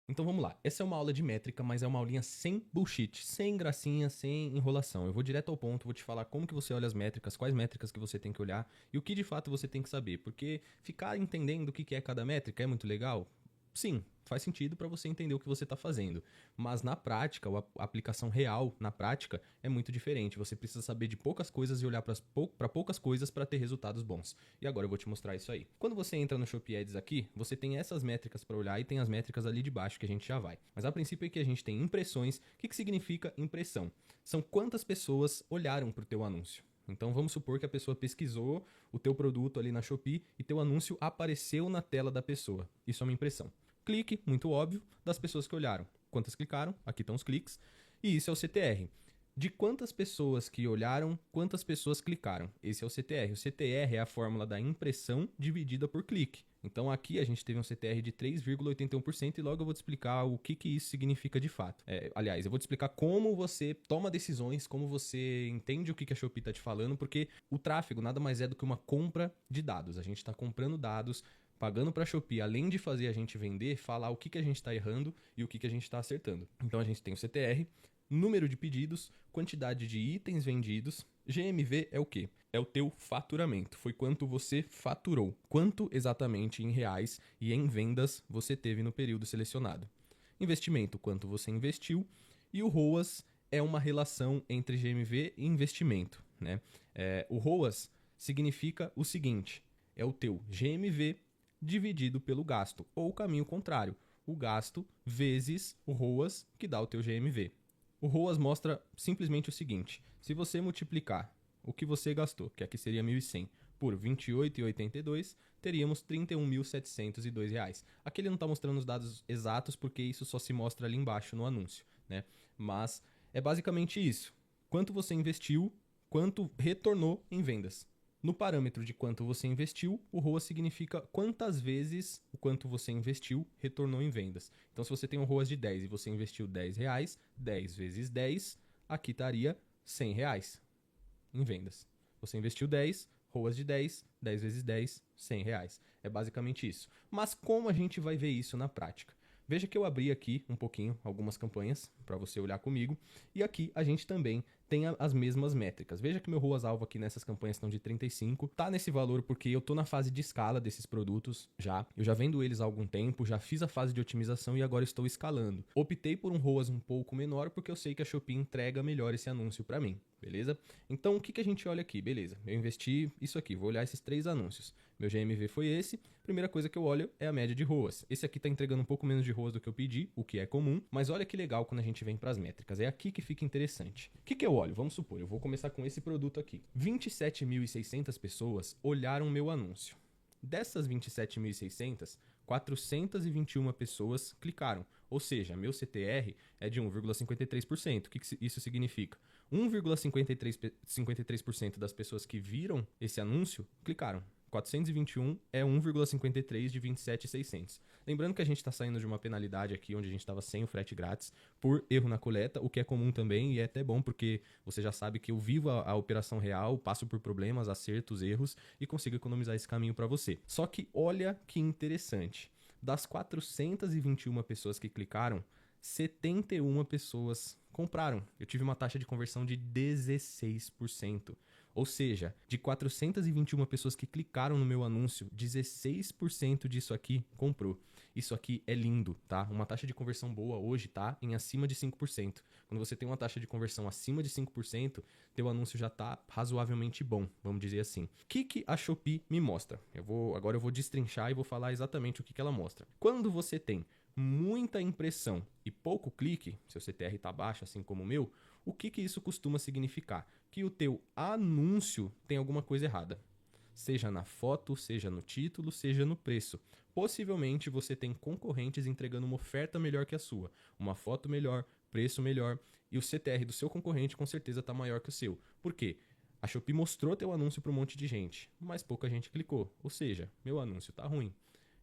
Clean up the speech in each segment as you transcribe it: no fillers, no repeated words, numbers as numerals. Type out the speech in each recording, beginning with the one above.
Então vamos lá. Essa é uma aula de métrica, mas é uma aulinha sem bullshit, sem gracinha, sem enrolação. Eu vou direto ao ponto, vou te falar como que você olha as métricas, quais métricas que você tem que olhar e o que de fato você tem que saber. Porque ficar entendendo o que é cada métrica é muito legal? Sim, faz sentido para você entender o que você está fazendo. Mas na prática, a aplicação real na prática é muito diferente. Você precisa saber de poucas coisas e olhar para poucas coisas para ter resultados bons. E agora eu vou te mostrar isso aí. Quando você entra no Shopee Ads aqui, você tem essas métricas para olhar e tem as métricas ali de baixo que a gente já vai. Mas a princípio é que a gente tem impressões. O que significa impressão? São quantas pessoas olharam para o teu anúncio. Então vamos supor que a pessoa pesquisou o teu produto ali na Shopee e teu anúncio apareceu na tela da pessoa. Isso é uma impressão. Clique, muito óbvio, das pessoas que olharam. Quantas clicaram? Aqui estão os cliques. E isso é o CTR. De quantas pessoas que olharam, quantas pessoas clicaram. Esse é o CTR. O CTR é a fórmula da impressão dividida por clique. Então aqui a gente teve um CTR de 3,81% e logo eu vou te explicar o que isso significa de fato. Aliás, eu vou te explicar como você toma decisões, como você entende o que a Shopee está te falando, porque o tráfego nada mais é do que uma compra de dados. A gente está comprando dados, pagando para a Shopee, além de fazer a gente vender, falar o que a gente está errando e o que a gente está acertando. Então a gente tem o CTR, número de pedidos, quantidade de itens vendidos. GMV é o quê? É o teu faturamento. Foi quanto você faturou. Quanto exatamente em reais e em vendas você teve no período selecionado. Investimento, quanto você investiu. E o ROAS é uma relação entre GMV e investimento, né? O ROAS significa o seguinte: é o teu GMV dividido pelo gasto, ou o caminho contrário, o gasto vezes o ROAS, que dá o teu GMV. O ROAS mostra simplesmente o seguinte: se você multiplicar o que você gastou, que aqui seria 1.100, por R$ 28,82, teríamos R$ 31.702. Aqui ele não está mostrando os dados exatos, porque isso só se mostra ali embaixo no anúncio, né? Mas é basicamente isso. Quanto você investiu, quanto retornou em vendas. No parâmetro de quanto você investiu, o ROAS significa quantas vezes o quanto você investiu retornou em vendas. Então, se você tem um ROAS de 10 e você investiu R$ 10, 10 vezes 10, aqui estaria R$ 100 em vendas. Você investiu 10, ROAS de 10, 10 vezes 10, R$ 100. É basicamente isso. Mas como a gente vai ver isso na prática? Veja que eu abri aqui um pouquinho algumas campanhas para você olhar comigo. E aqui a gente também tem as mesmas métricas. Veja que meu ROAS-alvo aqui nessas campanhas estão de 35. Tá nesse valor porque eu tô na fase de escala desses produtos já. Eu já vendo eles há algum tempo, já fiz a fase de otimização e agora estou escalando. Optei por um ROAS um pouco menor porque eu sei que a Shopee entrega melhor esse anúncio para mim. Beleza? Então, o que a gente olha aqui? Beleza, eu investi isso aqui, vou olhar esses 3 anúncios. Meu GMV foi esse. Primeira coisa que eu olho é a média de ROAS. Esse aqui está entregando um pouco menos de ROAS do que eu pedi, o que é comum. Mas olha que legal quando a gente vem para as métricas. É aqui que fica interessante. O que eu olho? Vamos supor, eu vou começar com esse produto aqui. 27.600 pessoas olharam meu anúncio. Dessas 27.600, 421 pessoas clicaram. Ou seja, meu CTR é de 1,53%. O que isso significa? 1,53% das pessoas que viram esse anúncio clicaram. 421 é 1,53 de 27.600. Lembrando que a gente está saindo de uma penalidade aqui, onde a gente estava sem o frete grátis, por erro na coleta, o que é comum também e é até bom, porque você já sabe que eu vivo a operação real, passo por problemas, acertos, erros e consigo economizar esse caminho para você. Só que olha que interessante. Das 421 pessoas que clicaram, 71 pessoas compraram. Eu tive uma taxa de conversão de 16%. Ou seja, de 421 pessoas que clicaram no meu anúncio, 16% disso aqui comprou. Isso aqui é lindo, tá? Uma taxa de conversão boa hoje tá em acima de 5%. Quando você tem uma taxa de conversão acima de 5%, teu anúncio já tá razoavelmente bom, vamos dizer assim. O que a Shopee me mostra? Agora eu vou destrinchar e vou falar exatamente o que ela mostra. Quando você tem muita impressão e pouco clique, seu CTR está baixo, assim como o meu, o que isso costuma significar? Que o teu anúncio tem alguma coisa errada. Seja na foto, seja no título, seja no preço. Possivelmente você tem concorrentes entregando uma oferta melhor que a sua, uma foto melhor, preço melhor, e o CTR do seu concorrente com certeza está maior que o seu. Por quê? A Shopee mostrou teu anúncio para um monte de gente, mas pouca gente clicou. Ou seja, meu anúncio está ruim.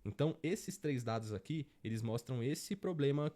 Então, esses 3 dados aqui, eles mostram esse problema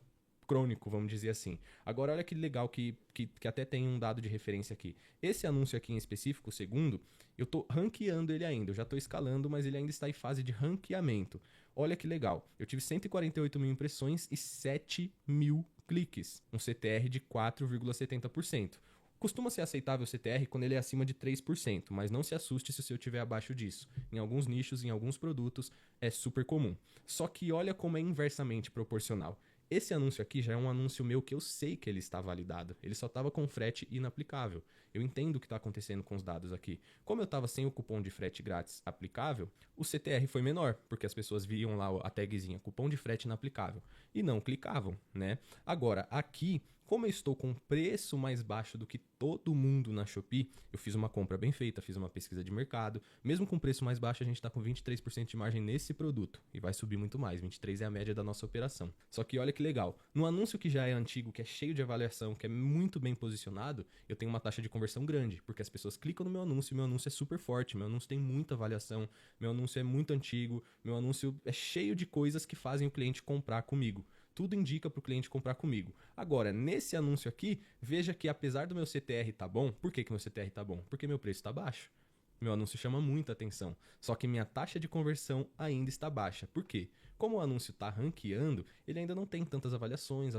crônico, vamos dizer assim. Agora, olha que legal que até tem um dado de referência aqui. Esse anúncio aqui em específico, o segundo, eu tô ranqueando ele ainda. Eu já tô escalando, mas ele ainda está em fase de ranqueamento. Olha que legal. Eu tive 148 mil impressões e 7 mil cliques. Um CTR de 4,70%. Costuma ser aceitável o CTR quando ele é acima de 3%, mas não se assuste se o seu estiver abaixo disso. Em alguns nichos, em alguns produtos, é super comum. Só que olha como é inversamente proporcional. Esse anúncio aqui já é um anúncio meu que eu sei que ele está validado. Ele só estava com frete inaplicável. Eu entendo o que está acontecendo com os dados aqui. Como eu estava sem o cupom de frete grátis aplicável, o CTR foi menor, porque as pessoas viam lá a tagzinha cupom de frete inaplicável e não clicavam, né? Agora, aqui, como eu estou com preço mais baixo do que todo mundo na Shopee, eu fiz uma compra bem feita, fiz uma pesquisa de mercado. Mesmo com preço mais baixo, a gente está com 23% de margem nesse produto. E vai subir muito mais, 23% é a média da nossa operação. Só que olha que legal, no anúncio que já é antigo, que é cheio de avaliação, que é muito bem posicionado, eu tenho uma taxa de conversão grande, porque as pessoas clicam no meu anúncio é super forte, meu anúncio tem muita avaliação, meu anúncio é muito antigo, meu anúncio é cheio de coisas que fazem o cliente comprar comigo. Tudo indica para o cliente comprar comigo. Agora, nesse anúncio aqui, veja que apesar do meu CTR tá bom, por que meu CTR tá bom? Porque meu preço está baixo. Meu anúncio chama muita atenção. Só que minha taxa de conversão ainda está baixa. Por quê? Como o anúncio está ranqueando, ele ainda não tem tantas avaliações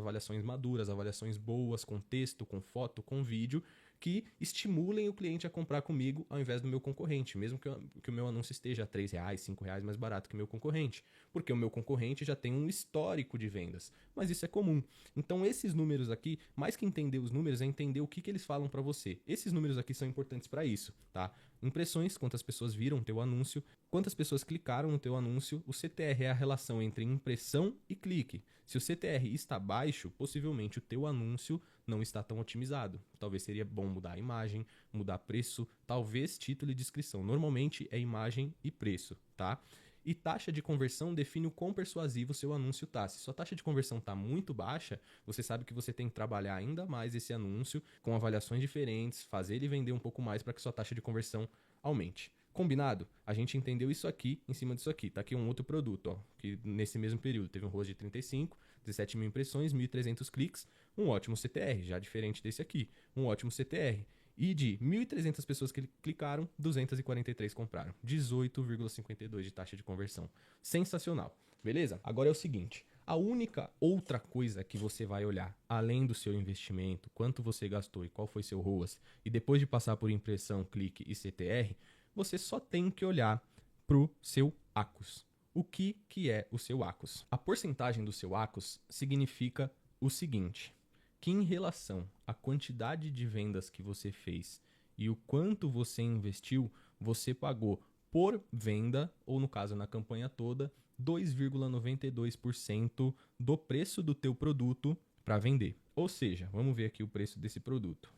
maduras, avaliações boas, com texto, com foto, com vídeo, que estimulem o cliente a comprar comigo ao invés do meu concorrente, mesmo que o meu anúncio esteja a R$3, R$5 mais barato que o meu concorrente, porque o meu concorrente já tem um histórico de vendas, mas isso é comum. Então esses números aqui, mais que entender os números, é entender o que eles falam para você. Esses números aqui são importantes para isso, tá? Impressões, quantas pessoas viram o teu anúncio, quantas pessoas clicaram no teu anúncio, o CTR é a relação entre impressão e clique. Se o CTR está baixo, possivelmente o teu anúncio não está tão otimizado. Talvez seria bom mudar a imagem, mudar preço, talvez título e descrição. Normalmente é imagem e preço, tá? E taxa de conversão define o quão persuasivo o seu anúncio está. Se sua taxa de conversão está muito baixa, você sabe que você tem que trabalhar ainda mais esse anúncio com avaliações diferentes, fazer ele vender um pouco mais para que sua taxa de conversão aumente. Combinado? A gente entendeu isso aqui em cima disso aqui. Tá aqui um outro produto, ó, que nesse mesmo período teve um ROAS de 35, 17 mil impressões, 1.300 cliques, um ótimo CTR, já diferente desse aqui, um ótimo CTR. E de 1.300 pessoas que clicaram, 243 compraram. 18,52 de taxa de conversão. Sensacional. Beleza? Agora é o seguinte. A única outra coisa que você vai olhar, além do seu investimento, quanto você gastou e qual foi seu ROAS, e depois de passar por impressão, clique e CTR, você só tem que olhar para o seu ACOS. O que é o seu ACOS? A porcentagem do seu ACOS significa o seguinte, que em relação à quantidade de vendas que você fez e o quanto você investiu, você pagou por venda, ou no caso na campanha toda, 2,92% do preço do teu produto para vender. Ou seja, vamos ver aqui o preço desse produto.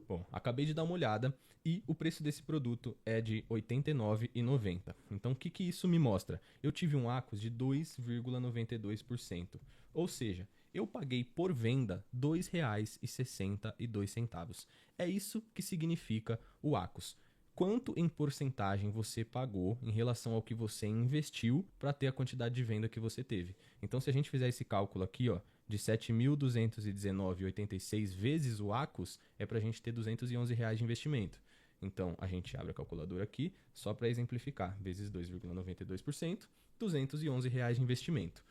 Bom, acabei de dar uma olhada e o preço desse produto é de R$ 89,90. Então, o que isso me mostra? Eu tive um ACOS de 2,92%. Ou seja, eu paguei por venda R$ 2,62. É isso que significa o ACOS. Quanto em porcentagem você pagou em relação ao que você investiu para ter a quantidade de venda que você teve. Então, se a gente fizer esse cálculo aqui, ó, de 7.219,86 vezes o ACOS, é para a gente ter R$ 211 de investimento. Então, a gente abre a calculadora aqui, só para exemplificar, vezes 2,92%, R$ 211 de investimento.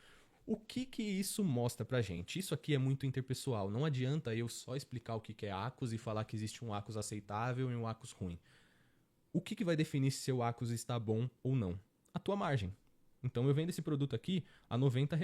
O que isso mostra pra gente? Isso aqui é muito interpessoal, não adianta eu só explicar o que é ACOS e falar que existe um ACOS aceitável e um ACOS ruim. O que vai definir se seu ACOS está bom ou não? A tua margem. Então eu vendo esse produto aqui a R$ 90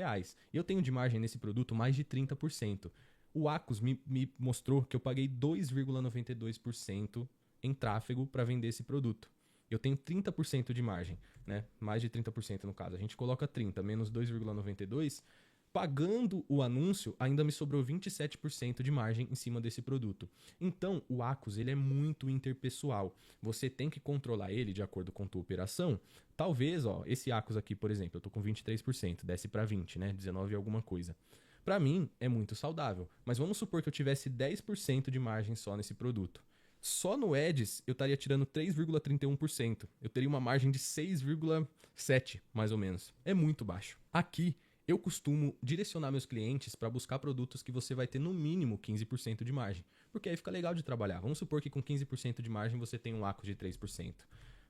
e eu tenho de margem nesse produto mais de 30%. O ACOS me mostrou que eu paguei 2,92% em tráfego para vender esse produto. Eu tenho 30% de margem, né? Mais de 30% no caso. A gente coloca 30 menos 2,92%. Pagando o anúncio, ainda me sobrou 27% de margem em cima desse produto. Então, o ACOS ele é muito interpessoal. Você tem que controlar ele de acordo com a tua operação. Talvez, ó, esse ACOS aqui, por exemplo, eu tô com 23%, desce para 20, né? 19 e alguma coisa. Para mim, é muito saudável. Mas vamos supor que eu tivesse 10% de margem só nesse produto. Só no Ads, eu estaria tirando 3,31%. Eu teria uma margem de 6,7%, mais ou menos. É muito baixo. Aqui, Eu costumo direcionar meus clientes para buscar produtos que você vai ter no mínimo 15% de margem, porque aí fica legal de trabalhar. Vamos supor que com 15% de margem você tem um ACOS de 3%.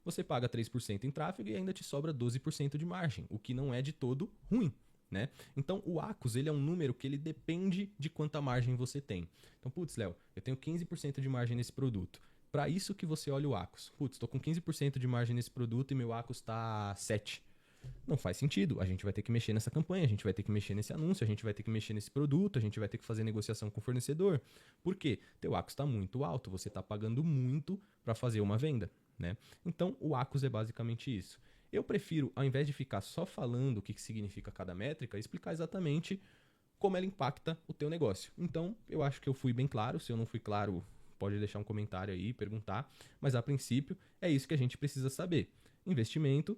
Você paga 3% em tráfego e ainda te sobra 12% de margem, o que não é de todo ruim. Né? Então, o ACOS ele é um número que ele depende de quanta margem você tem. Então, putz, Léo, eu tenho 15% de margem nesse produto. Para isso que você olha o ACOS. Putz, estou com 15% de margem nesse produto e meu ACOS está 7. Não faz sentido. A gente vai ter que mexer nessa campanha, a gente vai ter que mexer nesse anúncio, a gente vai ter que mexer nesse produto, a gente vai ter que fazer negociação com o fornecedor. Por quê? Teu ACOS está muito alto, você está pagando muito para fazer uma venda. Né? Então, o ACOS é basicamente isso. Eu prefiro, ao invés de ficar só falando o que significa cada métrica, explicar exatamente como ela impacta o teu negócio. Então, eu acho que eu fui bem claro. Se eu não fui claro, pode deixar um comentário aí, perguntar. Mas, a princípio, é isso que a gente precisa saber. Investimento,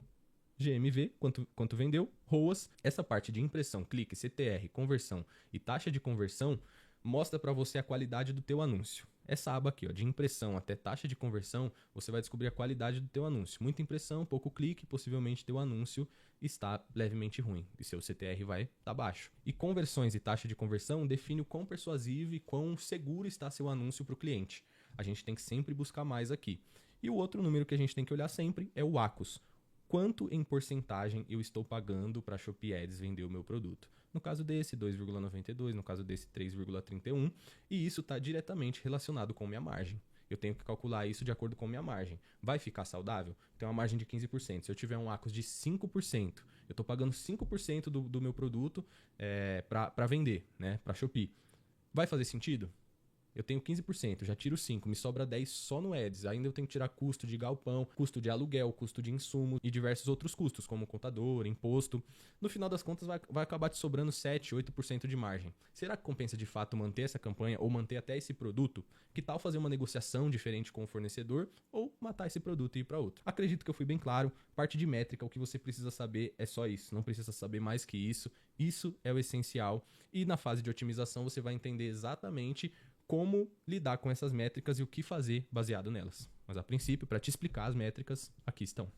GMV, quanto vendeu, ROAS. Essa parte de impressão, clique, CTR, conversão e taxa de conversão mostra para você a qualidade do teu anúncio. Essa aba aqui, ó, de impressão até taxa de conversão, você vai descobrir a qualidade do teu anúncio. Muita impressão, pouco clique, possivelmente teu anúncio está levemente ruim e seu CTR vai estar baixo. E conversões e taxa de conversão define o quão persuasivo e quão seguro está seu anúncio para o cliente. A gente tem que sempre buscar mais aqui. E o outro número que a gente tem que olhar sempre é o ACOS. Quanto em porcentagem eu estou pagando para a Shopee Ads vender o meu produto? No caso desse, 2,92, no caso desse, 3,31, e isso está diretamente relacionado com minha margem. Eu tenho que calcular isso de acordo com minha margem. Vai ficar saudável? Tem uma margem de 15%. Se eu tiver um ACOS de 5%, eu estou pagando 5% do meu produto para vender, né, para a Shopee. Vai fazer sentido? Eu tenho 15%, já tiro 5%, me sobra 10% só no Ads. Ainda eu tenho que tirar custo de galpão, custo de aluguel, custo de insumo e diversos outros custos, como contador, imposto. No final das contas, vai acabar te sobrando 7%, 8% de margem. Será que compensa de fato manter essa campanha ou manter até esse produto? Que tal fazer uma negociação diferente com o fornecedor ou matar esse produto e ir para outro? Acredito que eu fui bem claro. Parte de métrica, o que você precisa saber é só isso. Não precisa saber mais que isso. Isso é o essencial. E na fase de otimização, você vai entender exatamente como lidar com essas métricas e o que fazer baseado nelas. Mas a princípio, para te explicar as métricas, aqui estão.